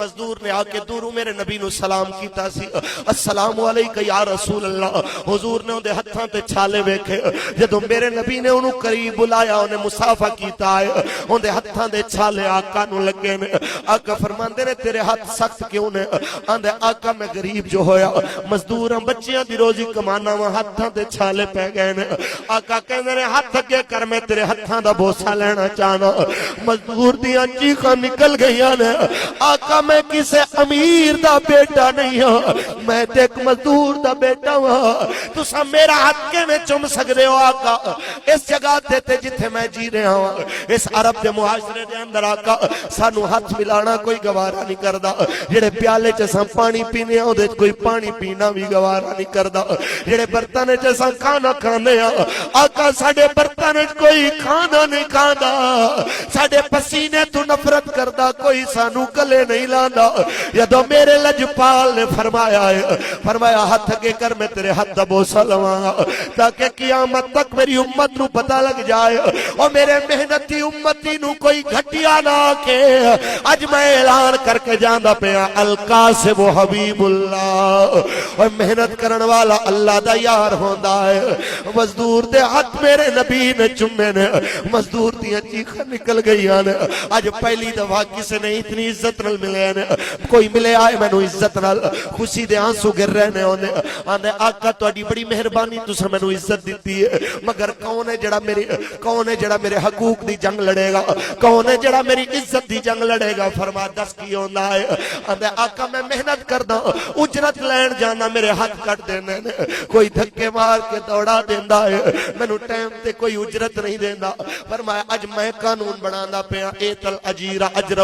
مزدور نے آکے دوروں میرے نبی نو سلام کیتا سی، السلام علیکہ یا رسول اللہ۔ حضور نے اندے ہتھاں تے چھالے ویکھے، جدوں میرے نبی نے انہوں قریب بلایا، انہیں مصافہ کیتا ہے، اندے ہتھاں دے چھالے آقا نو لگے نے۔ آقا فرماندے نے تیرے ہاتھ سخت کیوں نے؟ آندے آقا میں غریب جو ہویا، مزدوراں بچیاں دی روزی کمانا وا، ہتھاں تے چھالے پہ گئے نے۔ آقا کہندے نے ہاتھ اگے کر، میں تیرے ہتھاں دا بوسا لینا چاہنا۔ مزدور دیاں چیخاں نکل گئیاں نے۔ آقا میں کسے امیر دا بیٹا نہیں ہوں، میں تے ایک مزدور دا بیٹا ہوں، تسا میرا ہاتھ کے میں چم سکدے ہو آقا؟ اس جگہ تے جتھے میں جی رہا ہوں، اس عرب دے معاشرے دے اندر آقا سانو ہاتھ ملانا کوئی گوارا نہیں کردا، جڑے پیالے چ اساں پانی پینے ہاں اودے کوئی پانی پینا بھی گوارا نہیں کردا، جڑے برتن چ اساں کھانا کھانے ہاں آقا ساڈے برتن چ کوئی کھانا نہیں کھاندا، ساڈے پسینے تو نفرت کردا کوئی سانو گلے نہیں لاندا۔ جدوں میرے لجپال نے فرمایا ہے، فرمایا ہاتھ اگے کر، میں تیرے ہاتھ دا بوسا لواں گا تاکہ قیامت تک میری امت نو پتہ لگ جائے، اور میرے محنتی امتی نو کوئی گھٹیا نہ کہ اج میں اعلان کر کے جاندا پیا، القاسم حبیب اللہ، اور محنت کرن والا اللہ دا یار ہوندا ہے۔ مزدور دے ہاتھ میرے نبی نے چومے نے، مزدور دیاں چیخاں نکل گئیاں نے۔ اج پہلی دفعہ کسے نے اتنی عزت نال ملے نے، کوئی ملے آئے مینوں عزت نال، خوشی دے آنسو گر رہے نے، آندے آقا تہاڈی بڑی مہربانی تساں مینوں عزت دتی ہے، مگر کون ہے جڑا میرے حقوق دی جنگ لڑے گا؟ کون ہے جڑا میری عزت دی جنگ لڑے گا؟ فرما دس کی ہوندا ہے؟ آندے آقا میں محنت کردا، اجرت لین جانا، میرے ہاتھ کٹ دینے نے، کوئی دھکے مار کے دوڑا دیندا ہے، مینوں ٹائم تے کوئی اجرت نہیں دیندا۔ فرمایا اج میں قانون بناندا پیا، ایتل اجیر اجرہ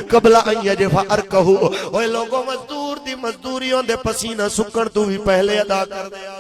قبل ان یجف ارکہ، اوے لوگوں مزدور دی مزدوریوں دے پسینہ سکن تو بھی پہلے ادا کر دیا۔